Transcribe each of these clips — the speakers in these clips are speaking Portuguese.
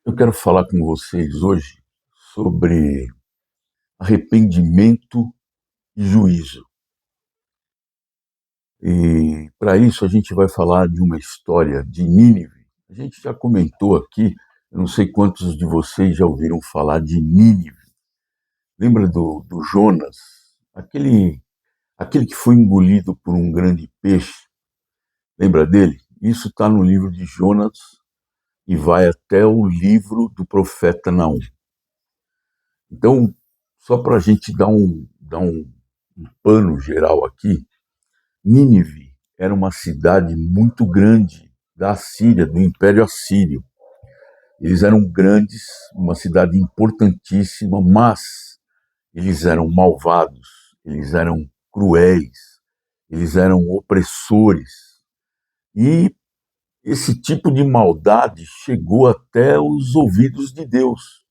Eu quero falar com vocês hoje sobre arrependimento e juízo. E para isso a gente vai falar de uma história de Nínive. A gente já comentou aqui, eu não sei quantos de vocês já ouviram falar de Nínive. Lembra do Jonas? Aquele que foi engolido por um grande peixe. Lembra dele? Isso está no livro de Jonas e vai até o livro do profeta Naum. Então, só para a gente dar um pano geral aqui, Nínive era uma cidade muito grande da Assíria, do Império Assírio. Eles eram grandes, uma cidade importantíssima, mas eles eram malvados, eles eram cruéis, eles eram opressores. E esse tipo de maldade chegou até os ouvidos de Deus.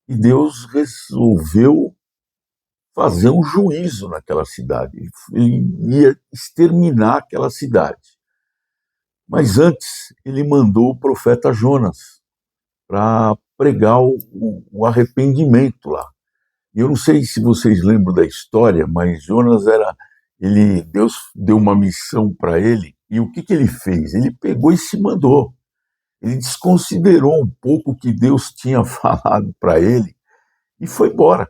E Deus resolveu fazer um juízo naquela cidade. Ele ia exterminar aquela cidade. Mas antes, ele mandou o profeta Jonas para pregar o arrependimento lá. E eu não sei se vocês lembram da história, mas Jonas Deus deu uma missão para ele, e o que ele fez? Ele pegou e se mandou. Ele desconsiderou um pouco o que Deus tinha falado para ele e foi embora.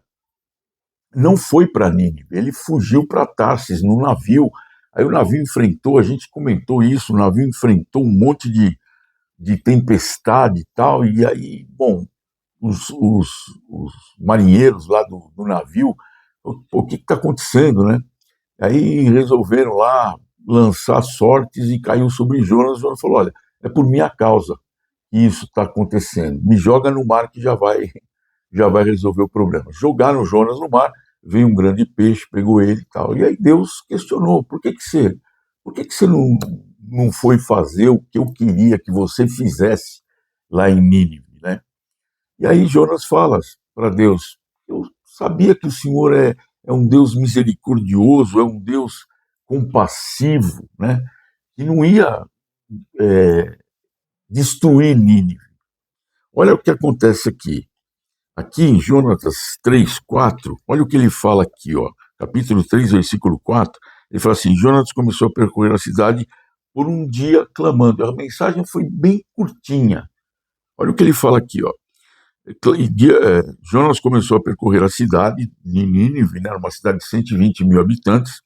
Não foi para Nínive, ele fugiu para Tarsis no navio. Aí o navio enfrentou, a gente comentou isso, o navio enfrentou um monte de tempestade e tal, e aí, bom, os marinheiros lá do navio, o que está acontecendo, né? Aí resolveram lá lançar sortes e caiu sobre Jonas. Jonas falou: olha, é por minha causa que isso está acontecendo. Me joga no mar que já vai resolver o problema. Jogaram Jonas no mar, veio um grande peixe, pegou ele e tal. E aí Deus questionou: por que que você não foi fazer o que eu queria que você fizesse lá em Nínive, né? E aí Jonas fala para Deus: eu sabia que o Senhor é um Deus misericordioso, é um Deus compassivo, né? Que não ia é, destruir Nínive. Olha o que acontece aqui. Aqui em Jonatas 3:4, olha o que ele fala aqui, ó, capítulo 3, versículo 4. Ele fala assim: Jonatas começou a percorrer a cidade por um dia clamando. A mensagem foi bem curtinha. Olha o que ele fala aqui, ó. Jonas começou a percorrer a cidade de Nínive, né, uma cidade de 120 mil habitantes,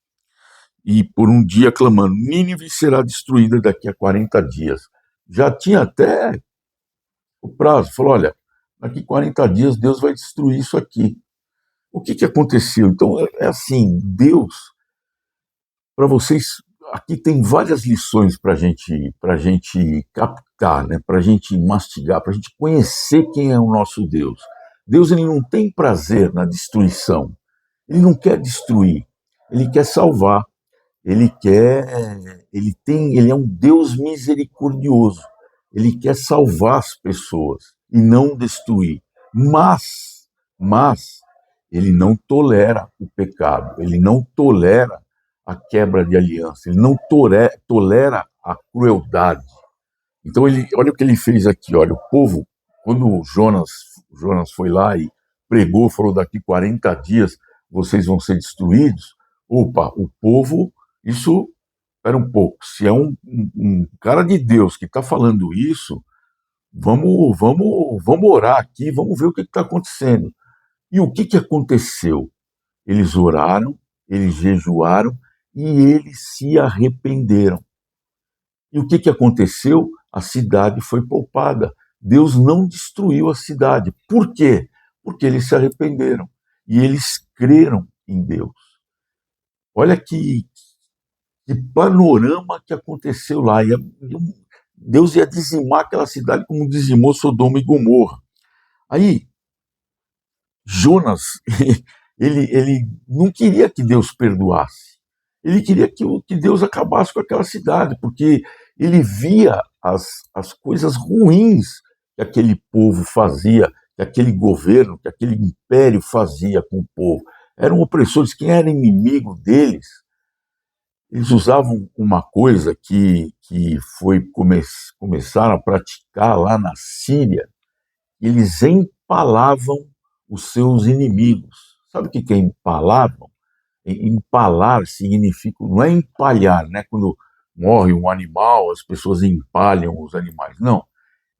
e por um dia clamando: Nínive será destruída daqui a 40 dias. Já tinha até o prazo, falou: olha, daqui a 40 dias Deus vai destruir isso aqui. O que aconteceu? Então, é assim, Deus, para vocês, aqui tem várias lições para gente captar, né? Para a gente mastigar, para a gente conhecer quem é o nosso Deus. Deus, ele não tem prazer na destruição, ele não quer destruir, ele quer salvar, ele é um Deus misericordioso, ele quer salvar as pessoas e não destruir. Mas ele não tolera o pecado, ele não tolera a quebra de aliança, ele não tolera a crueldade. Então olha o que ele fez aqui, olha, o povo, quando Jonas foi lá e pregou, falou: daqui 40 dias vocês vão ser destruídos. Opa, o povo, isso, espera um pouco, se é um cara de Deus que está falando isso, vamos orar aqui, vamos ver o que está acontecendo. E o que aconteceu? Eles oraram, eles jejuaram e eles se arrependeram. E o que aconteceu? A cidade foi poupada. Deus não destruiu a cidade. Por quê? Porque eles se arrependeram e eles creram em Deus. Olha que panorama que aconteceu lá. Deus ia dizimar aquela cidade como dizimou Sodoma e Gomorra. Aí, Jonas, ele não queria que Deus perdoasse. Ele queria que Deus acabasse com aquela cidade, porque ele via as coisas ruins que aquele povo fazia, que aquele governo, que aquele império fazia com o povo. Eram opressores. Quem era inimigo deles, eles usavam uma coisa que começaram a praticar lá na Síria, eles empalavam os seus inimigos. Sabe o que é empalavam? Empalar significa, não é empalhar, né? Quando morre um animal, as pessoas empalham os animais. Não.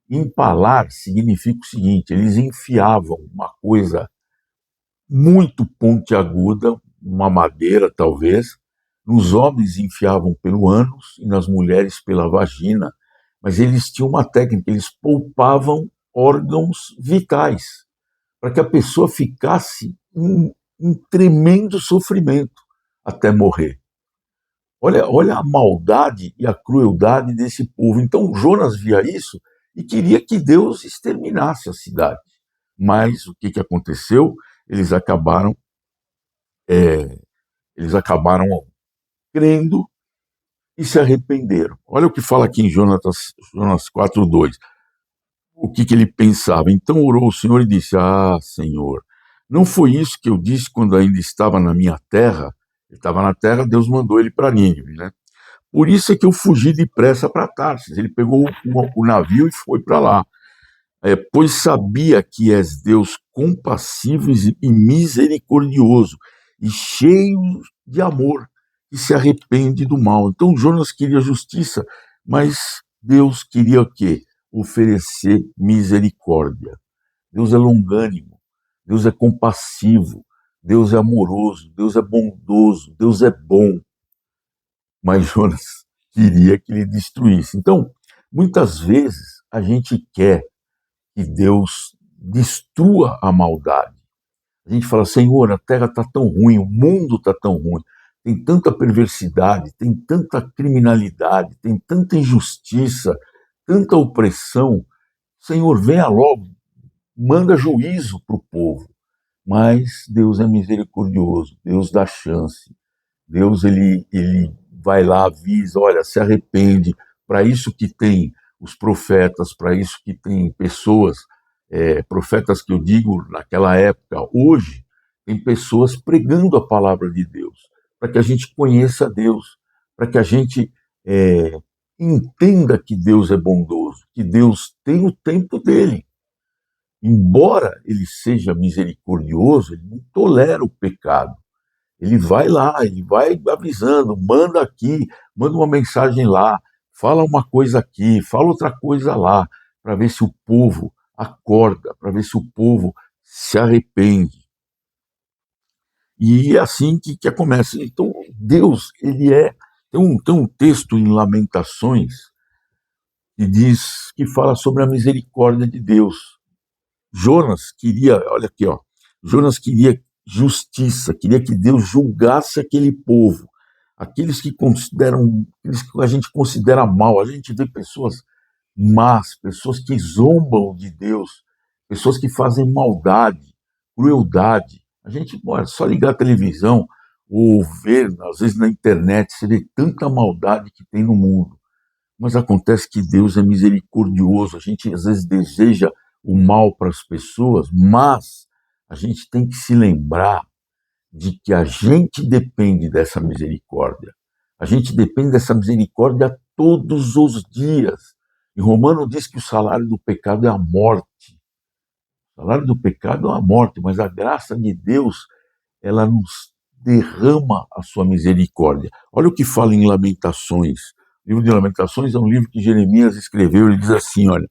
Empalar significa o seguinte: eles enfiavam uma coisa muito pontiaguda, uma madeira talvez, nos homens enfiavam pelo ânus e nas mulheres pela vagina, mas eles tinham uma técnica, eles poupavam órgãos vitais, para que a pessoa ficasse em tremendo sofrimento até morrer. Olha a maldade e a crueldade desse povo. Então Jonas via isso e queria que Deus exterminasse a cidade. Mas o que aconteceu? Eles acabaram, é, eles acabaram crendo e se arrependeram. Olha o que fala aqui em Jonas 4:2. O que ele pensava? Então orou o Senhor e disse: Ah, Senhor, não foi isso que eu disse quando ainda estava na minha terra? Ele estava na terra, Deus mandou ele para Nínive, né? Por isso é que eu fugi depressa para Tarsis. Ele pegou o navio e foi para lá. Pois sabia que és Deus compassivo e misericordioso, e cheio de amor, e se arrepende do mal. Então Jonas queria justiça, mas Deus queria o quê? Oferecer misericórdia. Deus é longânimo, Deus é compassivo, Deus é amoroso, Deus é bondoso, Deus é bom. Mas Jonas queria que ele destruísse. Então, muitas vezes a gente quer que Deus destrua a maldade. A gente fala: Senhor, a terra está tão ruim, o mundo está tão ruim, tem tanta perversidade, tem tanta criminalidade, tem tanta injustiça, tanta opressão. Senhor, venha logo, manda juízo para o povo. Mas Deus é misericordioso, Deus dá chance. Deus ele vai lá, avisa, olha, se arrepende. Para isso que tem os profetas, para isso que tem pessoas, profetas que eu digo naquela época. Hoje tem pessoas pregando a palavra de Deus, para que a gente conheça Deus, para que a gente entenda que Deus é bondoso, que Deus tem o tempo dele. Embora ele seja misericordioso, ele não tolera o pecado. Ele vai lá, ele vai avisando, manda aqui, manda uma mensagem lá, fala uma coisa aqui, fala outra coisa lá, para ver se o povo acorda, para ver se o povo se arrepende. E é assim que começa. Então, Deus, ele é. Tem um texto em Lamentações que diz, que fala sobre a misericórdia de Deus. Jonas queria, olha aqui, ó, Jonas queria justiça, queria que Deus julgasse aquele povo, aqueles que consideram, aqueles que a gente considera mal. A gente vê pessoas más, pessoas que zombam de Deus, pessoas que fazem maldade, crueldade. A gente pode só ligar a televisão ou ver, às vezes na internet, você vê tanta maldade que tem no mundo. Mas acontece que Deus é misericordioso. A gente às vezes deseja o mal para as pessoas, mas a gente tem que se lembrar de que a gente depende dessa misericórdia. A gente depende dessa misericórdia todos os dias. E Romano diz que o salário do pecado é a morte. O salário do pecado é a morte, mas a graça de Deus, ela nos derrama a sua misericórdia. Olha o que fala em Lamentações. O livro de Lamentações é um livro que Jeremias escreveu. Ele diz assim, olha: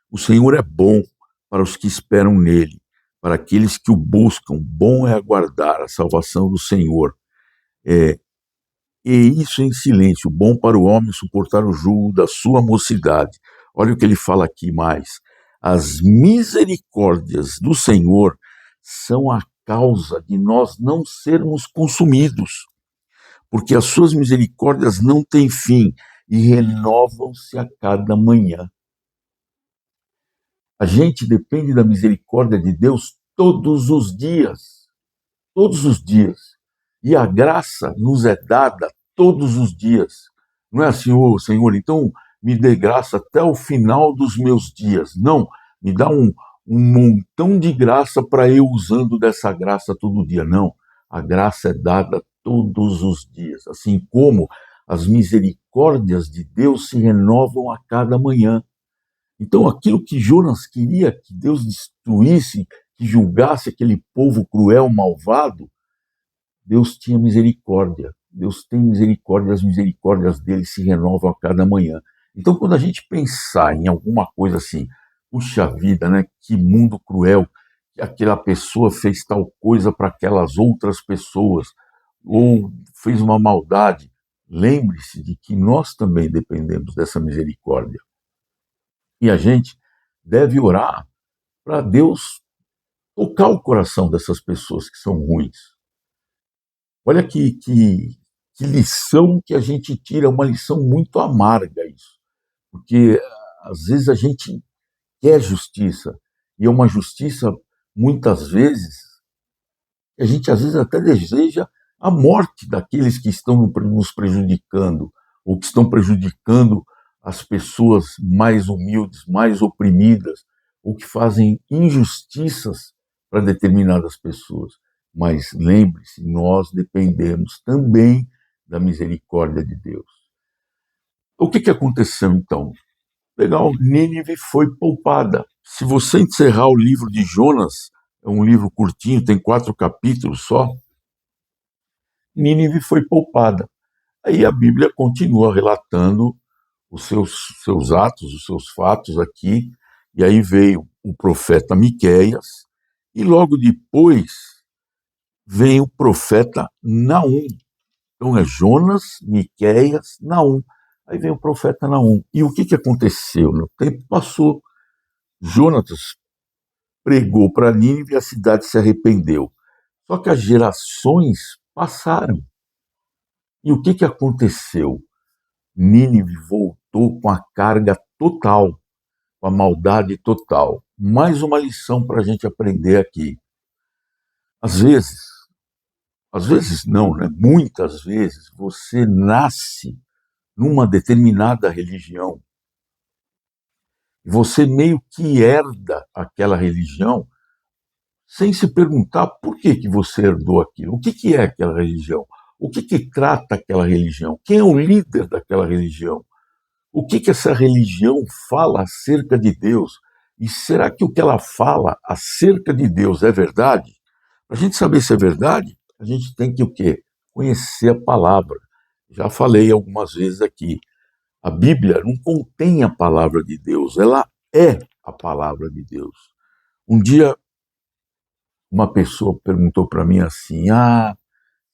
o Senhor é bom para os que esperam nele, para aqueles que o buscam. Bom é aguardar a salvação do Senhor. E isso em silêncio. Bom para o homem suportar o jugo da sua mocidade. Olha o que ele fala aqui mais. As misericórdias do Senhor são a causa de nós não sermos consumidos, porque as suas misericórdias não têm fim e renovam-se a cada manhã. A gente depende da misericórdia de Deus todos os dias. Todos os dias. E a graça nos é dada todos os dias. Não é assim: ô Senhor, então me dê graça até o final dos meus dias. Não, me dá um montão de graça para eu usando dessa graça todo dia. Não, a graça é dada todos os dias. Assim como as misericórdias de Deus se renovam a cada manhã. Então, aquilo que Jonas queria que Deus destruísse, que julgasse aquele povo cruel, malvado, Deus tinha misericórdia. Deus tem misericórdia, as misericórdias dele se renovam a cada manhã. Então, quando a gente pensar em alguma coisa assim, puxa vida, né? Que mundo cruel, que aquela pessoa fez tal coisa para aquelas outras pessoas, ou fez uma maldade, lembre-se de que nós também dependemos dessa misericórdia. E a gente deve orar para Deus tocar o coração dessas pessoas que são ruins. Olha que lição que a gente tira, uma lição muito amarga isso. Porque às vezes a gente quer justiça, e é uma justiça, muitas vezes, que a gente às vezes até deseja a morte daqueles que estão nos prejudicando, ou que estão prejudicando as pessoas mais humildes, mais oprimidas, ou que fazem injustiças para determinadas pessoas. Mas lembre-se, nós dependemos também da misericórdia de Deus. O que aconteceu então? Legal, Nínive foi poupada. Se você encerrar o livro de Jonas, é um livro curtinho, tem 4 capítulos só, Nínive foi poupada. Aí a Bíblia continua relatando os seus atos, os seus fatos aqui, e aí veio o profeta Miqueias, e logo depois vem o profeta Naum. Então é Jonas, Miqueias, Naum. Aí vem o profeta Naum. E o que aconteceu? O tempo passou. Jonatas pregou para Nínive e a cidade se arrependeu. Só que as gerações passaram. E o que aconteceu? Nínive voltou com a carga total, com a maldade total. Mais uma lição para a gente aprender aqui. Às vezes não, né? Muitas vezes você nasce numa determinada religião. Você meio que herda aquela religião sem se perguntar por que você herdou aquilo. O que é aquela religião? O que trata aquela religião? Quem é o líder daquela religião? O que essa religião fala acerca de Deus? E será que o que ela fala acerca de Deus é verdade? Para a gente saber se é verdade, a gente tem que o quê? Conhecer a palavra. Já falei algumas vezes aqui. A Bíblia não contém a palavra de Deus, ela é a palavra de Deus. Um dia, uma pessoa perguntou para mim assim: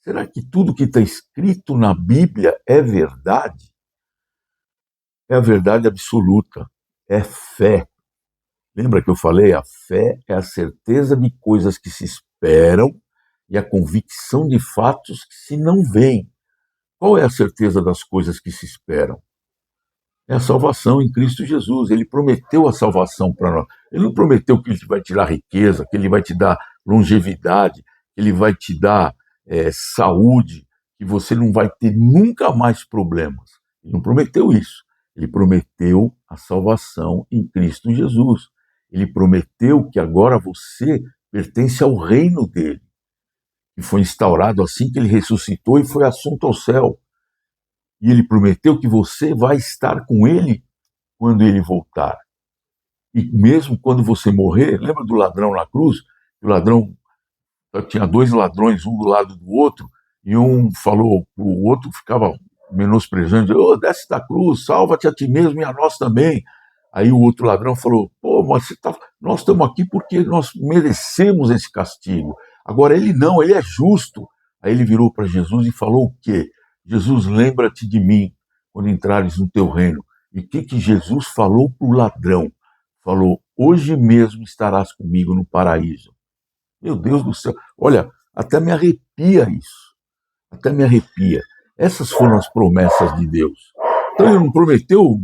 será que tudo que está escrito na Bíblia é verdade? É a verdade absoluta, é fé. Lembra que eu falei? A fé é a certeza de coisas que se esperam e a convicção de fatos que se não veem. Qual é a certeza das coisas que se esperam? É a salvação em Cristo Jesus. Ele prometeu a salvação para nós. Ele não prometeu que ele vai te dar riqueza, que ele vai te dar longevidade, que ele vai te dar saúde, que você não vai ter nunca mais problemas. Ele não prometeu isso. Ele prometeu a salvação em Cristo Jesus. Ele prometeu que agora você pertence ao reino dele, que foi instaurado assim que ele ressuscitou e foi assunto ao céu. E ele prometeu que você vai estar com ele quando ele voltar. E mesmo quando você morrer, lembra do ladrão na cruz? O ladrão tinha 2 ladrões, um do lado do outro, e um falou para o outro, ficava menosprezando, desce da cruz, salva-te a ti mesmo e a nós também. Aí o outro ladrão falou, mas nós estamos aqui porque nós merecemos esse castigo. Agora ele não, ele é justo. Aí ele virou para Jesus e falou o quê? Jesus, lembra-te de mim quando entrares no teu reino. E o que Jesus falou para o ladrão? Falou, hoje mesmo estarás comigo no paraíso. Meu Deus do céu, olha, até me arrepia isso, até me arrepia. Essas foram as promessas de Deus. Então ele não prometeu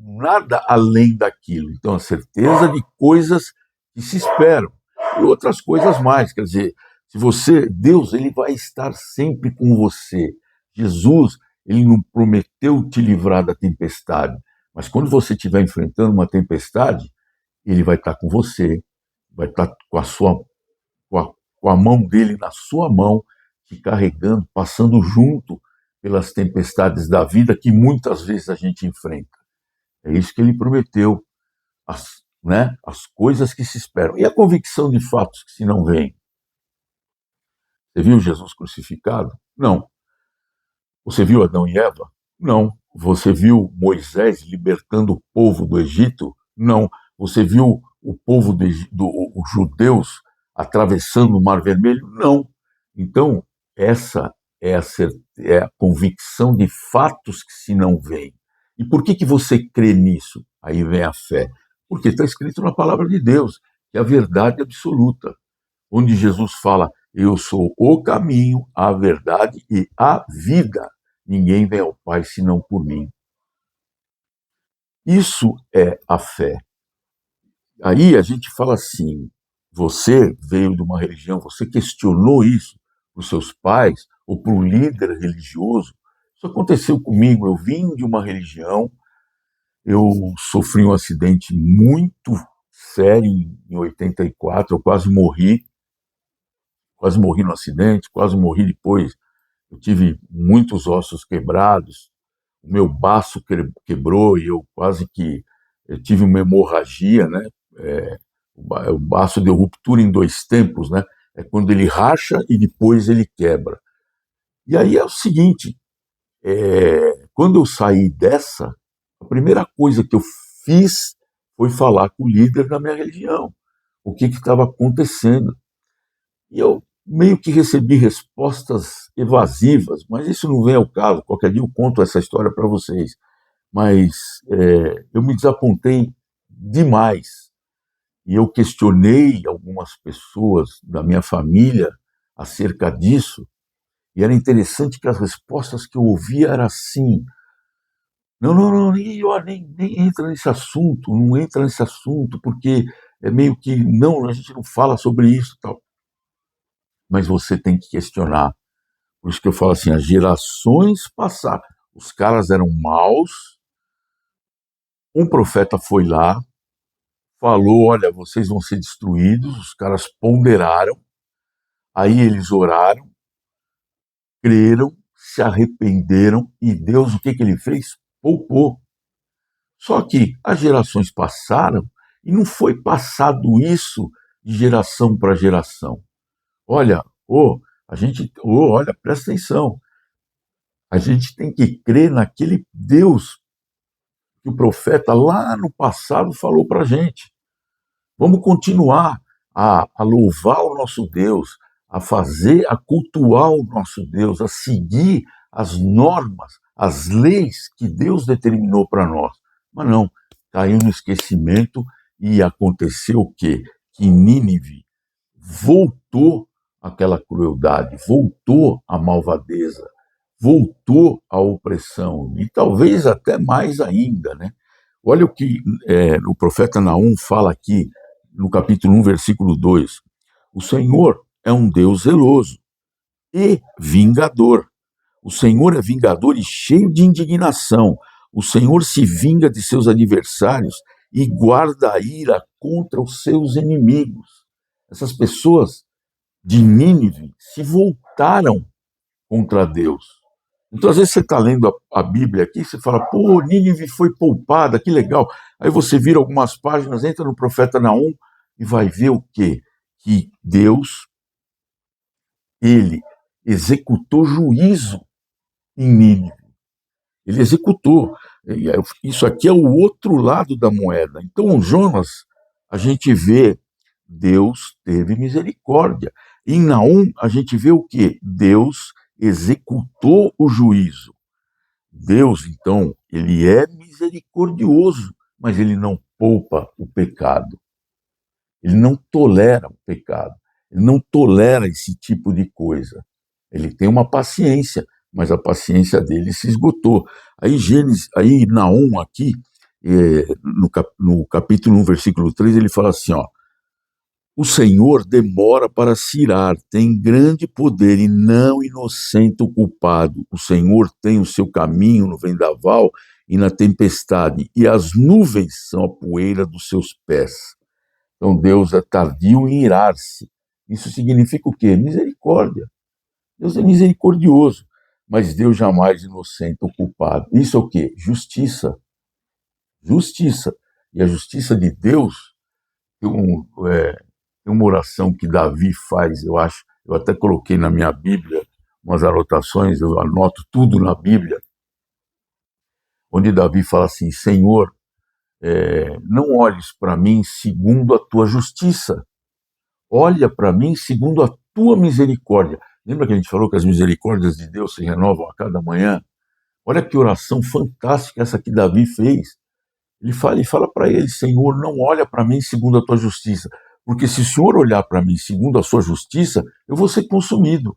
nada além daquilo. Então a certeza de coisas que se esperam e outras coisas mais. Quer dizer, se Deus, ele vai estar sempre com você. Jesus, ele não prometeu te livrar da tempestade, mas quando você estiver enfrentando uma tempestade, ele vai estar com você, vai estar com a mão dele na sua mão, te carregando, passando junto pelas tempestades da vida que muitas vezes a gente enfrenta. É isso que ele prometeu. as coisas que se esperam. E a convicção de fatos que se não veem? Você viu Jesus crucificado? Não. Você viu Adão e Eva? Não. Você viu Moisés libertando o povo do Egito? Não. Você viu o povo os judeus atravessando o Mar Vermelho? Não. Então, essa é a convicção de fatos que se não veem. E por que você crê nisso? Aí vem a fé. Porque está escrito na palavra de Deus, que é a verdade absoluta, onde Jesus fala: eu sou o caminho, a verdade e a vida. Ninguém vem ao Pai senão por mim. Isso é a fé. Aí a gente fala assim: você veio de uma religião, você questionou isso para os seus pais ou para um líder religioso? Isso aconteceu comigo. Eu vim de uma religião, eu sofri um acidente muito sério em 84, eu quase morri no acidente, quase morri depois. Eu tive muitos ossos quebrados, o meu baço quebrou e eu tive uma hemorragia, né? O baço deu ruptura em 2 tempos, né? É quando ele racha e depois ele quebra. E aí é o seguinte, quando eu saí dessa, a primeira coisa que eu fiz foi falar com o líder da minha religião, o que estava acontecendo. E eu meio que recebi respostas evasivas, mas isso não vem ao caso. Qualquer dia eu conto essa história para vocês. Mas eu me desapontei demais. E eu questionei algumas pessoas da minha família acerca disso. E era interessante que as respostas que eu ouvia eram assim: não, não, não, nem entra nesse assunto, não entra nesse assunto, porque é meio que, não, a gente não fala sobre isso e tal. Mas você tem que questionar. Por isso que eu falo assim, as gerações passaram, os caras eram maus, um profeta foi lá, falou: olha, vocês vão ser destruídos, os caras ponderaram, aí eles oraram, creram, se arrependeram, e Deus, o que ele fez? Poupou. Só que as gerações passaram e não foi passado isso de geração para geração. Olha, olha, presta atenção, a gente tem que crer naquele Deus que o profeta lá no passado falou para a gente. Vamos continuar a louvar o nosso Deus, a cultuar o nosso Deus, a seguir as normas, as leis que Deus determinou para nós. Mas não, caiu no esquecimento e aconteceu o quê? Que Nínive voltou àquela crueldade, voltou à malvadeza, voltou à opressão, e talvez até mais ainda, né? Olha o que o profeta Naum fala aqui, no capítulo 1, versículo 2. O Senhor é um Deus zeloso e vingador. O Senhor é vingador e cheio de indignação. O Senhor se vinga de seus adversários e guarda a ira contra os seus inimigos. Essas pessoas de Nínive se voltaram contra Deus. Então, às vezes, você está lendo a Bíblia aqui, você fala: pô, Nínive foi poupada, que legal. Aí você vira algumas páginas, entra no profeta Naum e vai ver o quê? Que Deus, ele executou juízo em Nínive. Ele executou. Isso aqui é o outro lado da moeda. Então, Jonas, a gente vê Deus teve misericórdia. Em Naum, a gente vê o quê? Deus executou o juízo. Deus, então, ele é misericordioso, mas ele não poupa o pecado. Ele não tolera o pecado. Ele não tolera esse tipo de coisa. Ele tem uma paciência, mas a paciência dele se esgotou. Aí Naum aqui, no capítulo 1, versículo 3, ele fala assim, ó: o Senhor demora para se irar, tem grande poder e não inocenta o culpado. O Senhor tem o seu caminho no vendaval e na tempestade, e as nuvens são a poeira dos seus pés. Então Deus é tardio em irar-se. Isso significa o quê? Misericórdia. Deus é misericordioso, mas Deus jamais inocenta o culpado. Isso é o quê? Justiça. Justiça. E a justiça de Deus tem uma oração que Davi faz, eu acho, eu até coloquei na minha Bíblia umas anotações, eu anoto tudo na Bíblia, onde Davi fala assim: Senhor, não olhes para mim segundo a tua justiça, olha para mim segundo a tua misericórdia. Lembra que a gente falou que as misericórdias de Deus se renovam a cada manhã? Olha que oração fantástica essa que Davi fez. Ele fala para ele: Senhor, não olha para mim segundo a tua justiça, porque se o Senhor olhar para mim segundo a sua justiça, eu vou ser consumido.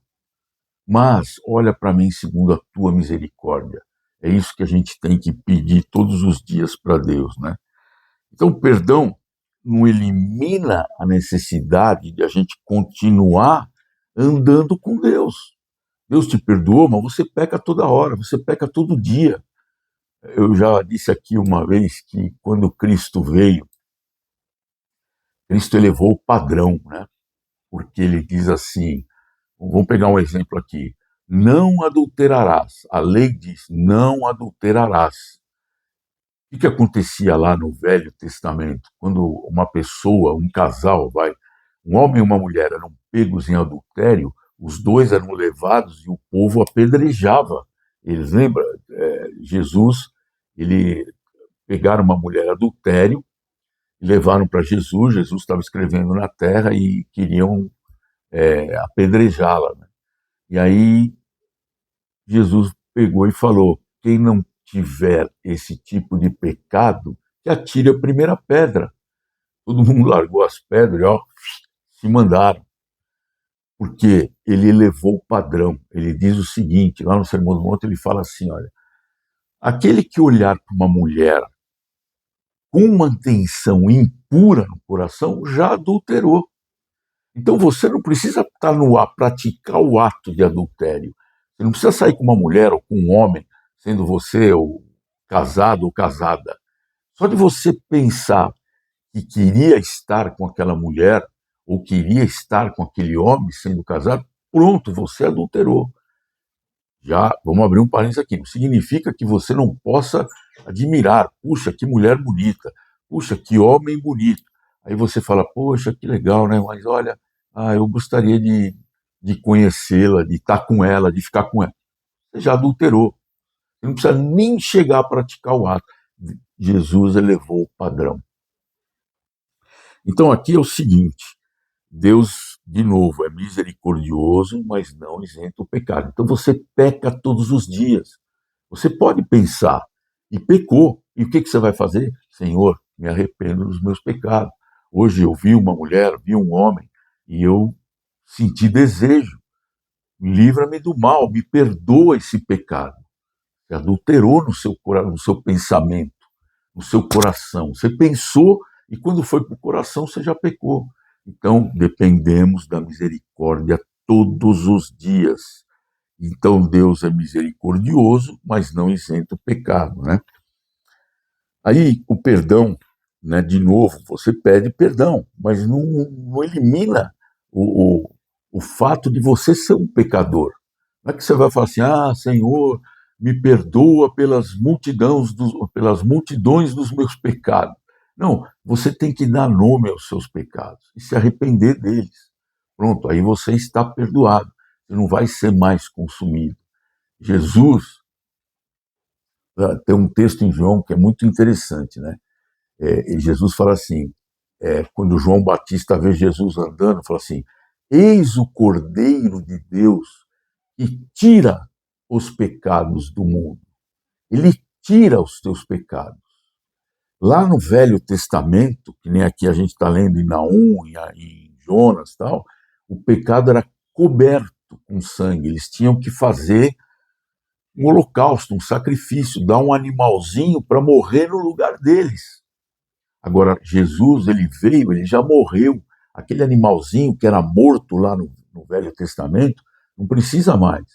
Mas olha para mim segundo a tua misericórdia. É isso que a gente tem que pedir todos os dias para Deus, né? Então, o perdão não elimina a necessidade de a gente continuar andando com Deus. Deus te perdoou, mas você peca toda hora, você peca todo dia. Eu já disse aqui uma vez que quando Cristo veio, Cristo elevou o padrão, né? Porque ele diz assim, vamos pegar um exemplo aqui, não adulterarás. A lei diz, não adulterarás. O que acontecia lá no Velho Testamento? Quando uma pessoa, um casal, um homem e uma mulher eram pegos em adultério, os dois eram levados e o povo apedrejava. Eles lembram? Jesus, ele pegaram uma mulher adultério, levaram para Jesus, Jesus estava escrevendo na terra e queriam apedrejá-la, né? E aí Jesus pegou e falou: quem não tiver esse tipo de pecado, que atire a primeira pedra. Todo mundo largou as pedras e se mandaram. Porque ele elevou o padrão. Ele diz o seguinte, lá no Sermão do Monte ele fala assim, olha, aquele que olhar para uma mulher com uma intenção impura no coração, já adulterou. Então você não precisa estar no ar, praticar o ato de adultério. Você não precisa sair com uma mulher ou com um homem, sendo você ou casado ou casada. Só de você pensar que queria estar com aquela mulher ou queria estar com aquele homem sendo casado, pronto, você adulterou. Já, vamos abrir um parênteses aqui, não significa que você não possa admirar, puxa, que mulher bonita, puxa, que homem bonito. Aí você fala, poxa, que legal, né? Mas olha, eu gostaria de conhecê-la, de estar com ela, de ficar com ela. Você já adulterou. Você não precisa nem chegar a praticar o ato. Jesus elevou o padrão. Então aqui é o seguinte, Deus, de novo, é misericordioso, mas não isenta o pecado. Então você peca todos os dias. Você pode pensar, e pecou, e o que você vai fazer? Senhor, me arrependo dos meus pecados. Hoje eu vi uma mulher, vi um homem, e eu senti desejo. Livra-me do mal, me perdoa esse pecado. Você adulterou no seu pensamento, no seu coração. Você pensou, e quando foi para o coração, você já pecou. Então, dependemos da misericórdia todos os dias. Então, Deus é misericordioso, mas não isenta o pecado, né? Aí, o perdão, né, de novo, você pede perdão, mas não elimina o fato de você ser um pecador. Não é que você vai falar assim, Senhor, me perdoa pelas multidões dos meus pecados. Não, você tem que dar nome aos seus pecados e se arrepender deles. Pronto, aí você está perdoado. Você não vai ser mais consumido. Jesus, tem um texto em João que é muito interessante, né? E Jesus fala assim, quando João Batista vê Jesus andando, fala assim, eis o Cordeiro de Deus que tira os pecados do mundo. Ele tira os teus pecados. Lá no Velho Testamento, que nem aqui a gente está lendo em Naum, em Jonas, tal, o pecado era coberto com sangue. Eles tinham que fazer um holocausto, um sacrifício, dar um animalzinho para morrer no lugar deles. Agora, Jesus, ele veio, ele já morreu. Aquele animalzinho que era morto lá no Velho Testamento, não precisa mais,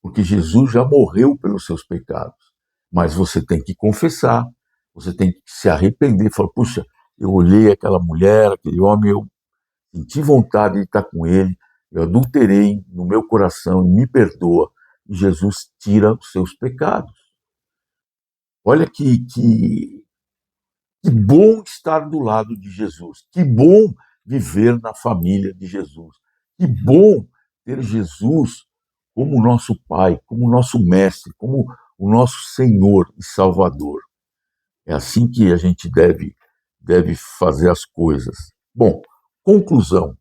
porque Jesus já morreu pelos seus pecados. Mas você tem que confessar, você tem que se arrepender, falar, puxa, eu olhei aquela mulher, aquele homem, eu senti vontade de estar com ele, eu adulterei no meu coração, me perdoa, e Jesus tira os seus pecados. Olha que Que bom estar do lado de Jesus. Que bom viver na família de Jesus. Que bom ter Jesus como nosso Pai, como nosso Mestre, como o nosso Senhor e Salvador. É assim que a gente deve fazer as coisas. Bom, conclusão.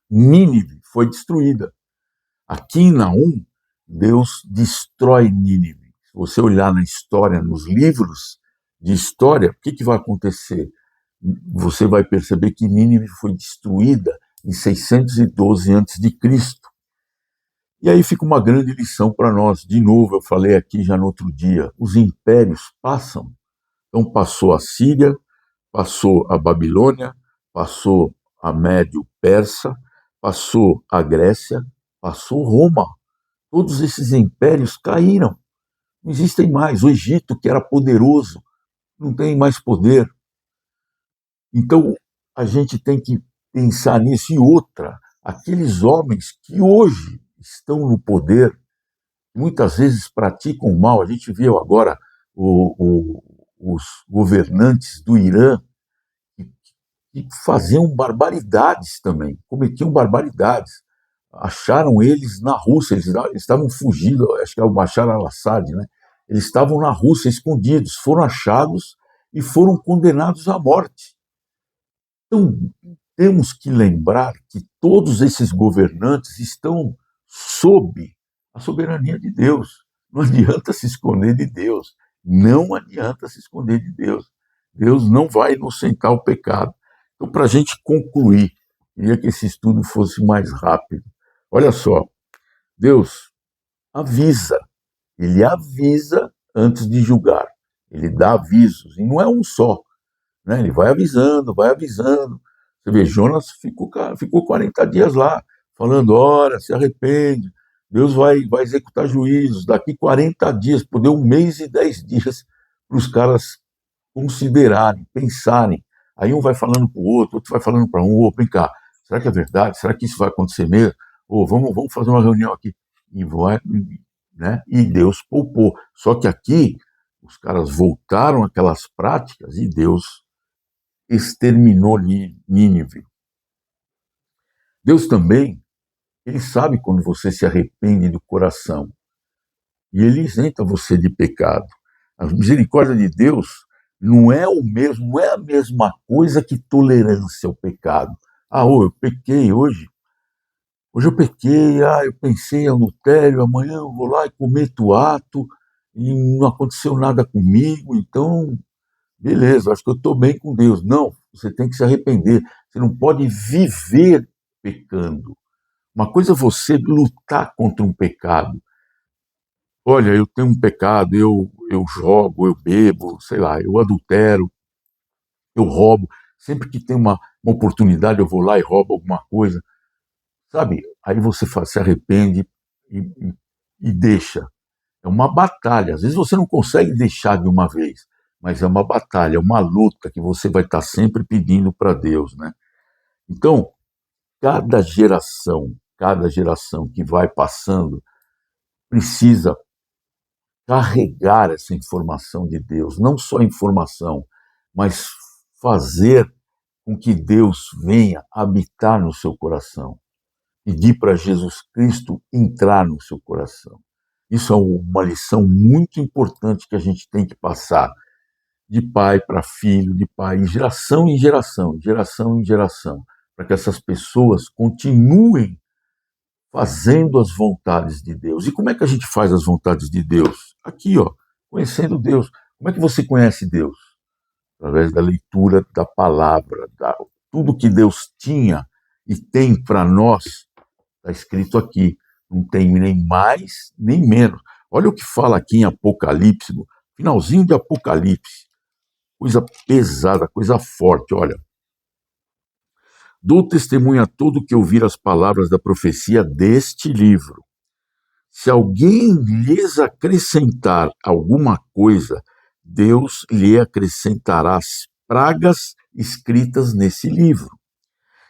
Nínive foi destruída. Aqui em Naum, Deus destrói Nínive. Se você olhar na história, nos livros de história, o que vai acontecer? Você vai perceber que Nínive foi destruída em 612 a.C. E aí fica uma grande lição para nós. De novo, eu falei aqui já no outro dia, os impérios passam. Então passou a Síria, passou a Babilônia, passou a Médio-Persa, passou a Grécia, passou Roma. Todos esses impérios caíram. Não existem mais. O Egito, que era poderoso, não tem mais poder. Então, a gente tem que pensar nisso. E outra, aqueles homens que hoje estão no poder, muitas vezes praticam o mal. A gente viu agora os governantes do Irã que faziam barbaridades também, cometiam barbaridades. Acharam eles na Rússia, eles estavam fugindo, acho que é o Bashar al-Assad, né? Eles estavam na Rússia escondidos, foram achados e foram condenados à morte. Então, temos que lembrar que todos esses governantes estão sob a soberania de Deus. Não adianta se esconder de Deus. Não adianta se esconder de Deus. Deus não vai inocentar o pecado. Então, para a gente concluir, queria que esse estudo fosse mais rápido. Olha só, Deus avisa, ele avisa antes de julgar. Ele dá avisos, e não é um só, né? Ele vai avisando, vai avisando. Você vê, Jonas ficou 40 dias lá, falando, ora, se arrepende, Deus vai executar juízos, daqui 40 dias, por deu 1 mês e 10 dias para os caras considerarem, pensarem. Aí um vai falando para o outro vai falando para um, vem cá, será que é verdade? Será que isso vai acontecer mesmo? Ou vamos fazer uma reunião aqui. E vai, né? E Deus poupou. Só que aqui, os caras voltaram àquelas práticas e Deus exterminou Nínive. Deus também, ele sabe quando você se arrepende do coração. E ele isenta você de pecado. A misericórdia de Deus não é o mesmo, não é a mesma coisa que tolerância ao pecado. Eu pequei hoje. Hoje eu pequei, eu pensei em adultério, amanhã eu vou lá e cometo ato e não aconteceu nada comigo, então, beleza, acho que eu estou bem com Deus. Não, você tem que se arrepender. Você não pode viver pecando. Uma coisa é você lutar contra um pecado. Olha, eu tenho um pecado, eu jogo, eu bebo, sei lá, eu adultero, eu roubo. Sempre que tem uma oportunidade, eu vou lá e roubo alguma coisa. Sabe? Aí você se arrepende e deixa. É uma batalha. Às vezes você não consegue deixar de uma vez, mas é uma batalha, é uma luta que você vai estar sempre pedindo para Deus, né? Então, cada geração que vai passando precisa carregar essa informação de Deus, não só informação, mas fazer com que Deus venha habitar no seu coração. Pedir para Jesus Cristo entrar no seu coração. Isso é uma lição muito importante que a gente tem que passar de pai para filho, de pai, em geração, geração em geração, para que essas pessoas continuem fazendo as vontades de Deus. E como é que a gente faz as vontades de Deus? Aqui, conhecendo Deus. Como é que você conhece Deus? Através da leitura da palavra, tudo que Deus tinha e tem para nós, está escrito aqui, não tem nem mais nem menos. Olha o que fala aqui em Apocalipse, no finalzinho de Apocalipse, coisa pesada, coisa forte, olha. Dou testemunho a todo que ouvir as palavras da profecia deste livro. Se alguém lhes acrescentar alguma coisa, Deus lhe acrescentará as pragas escritas nesse livro.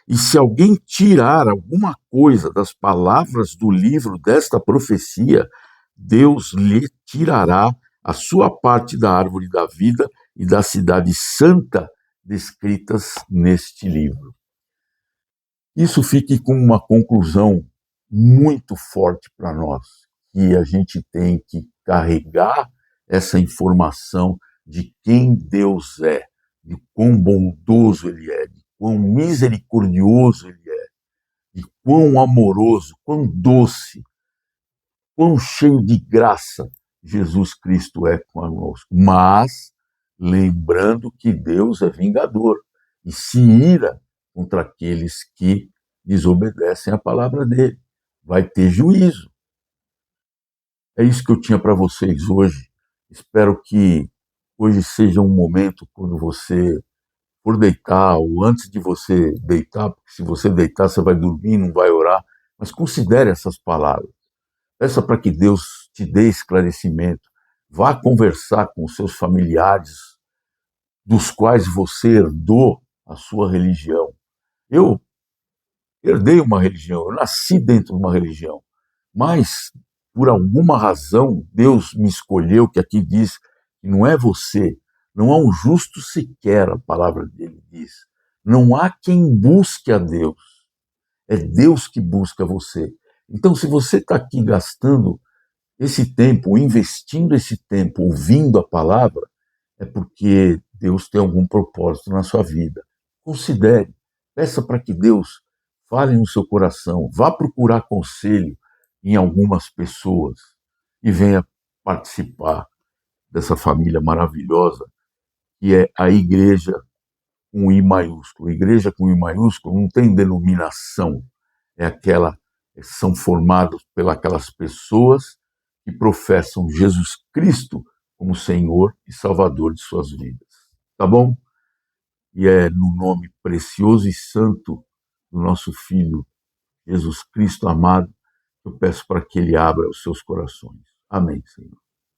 E se alguém tirar alguma coisa das palavras do livro desta profecia, Deus lhe tirará a sua parte da árvore da vida e da cidade santa descritas neste livro. Isso fique com uma conclusão muito forte para nós, que a gente tem que carregar essa informação de quem Deus é, de quão bondoso Ele é, de quão misericordioso Ele é, de quão amoroso, quão doce, quão cheio de graça Jesus Cristo é conosco. Mas lembrando que Deus é vingador e se ira contra aqueles que desobedecem à palavra dele. Vai ter juízo. É isso que eu tinha para vocês hoje. Espero que hoje seja um momento quando você for deitar ou antes de você deitar, porque se você deitar você vai dormir, não vai orar, mas considere essas palavras. Peça para que Deus te dê esclarecimento. Vá conversar com os seus familiares, dos quais você herdou a sua religião. Eu herdei uma religião, eu nasci dentro de uma religião, mas por alguma razão Deus me escolheu, que aqui diz que não é você, não há um justo sequer, a palavra dele diz. Não há quem busque a Deus, é Deus que busca você. Então, se você está aqui gastando esse tempo, investindo esse tempo, ouvindo a palavra, é porque Deus tem algum propósito na sua vida. Considere, peça para que Deus fale no seu coração, vá procurar conselho em algumas pessoas e venha participar dessa família maravilhosa que é a igreja com I maiúsculo. Igreja com I maiúsculo não tem denominação, são formados pelas pessoas que professam Jesus Cristo como Senhor e Salvador de suas vidas. Tá bom? E é no nome precioso e santo do nosso Filho, Jesus Cristo amado, que eu peço para que Ele abra os seus corações. Amém, Senhor.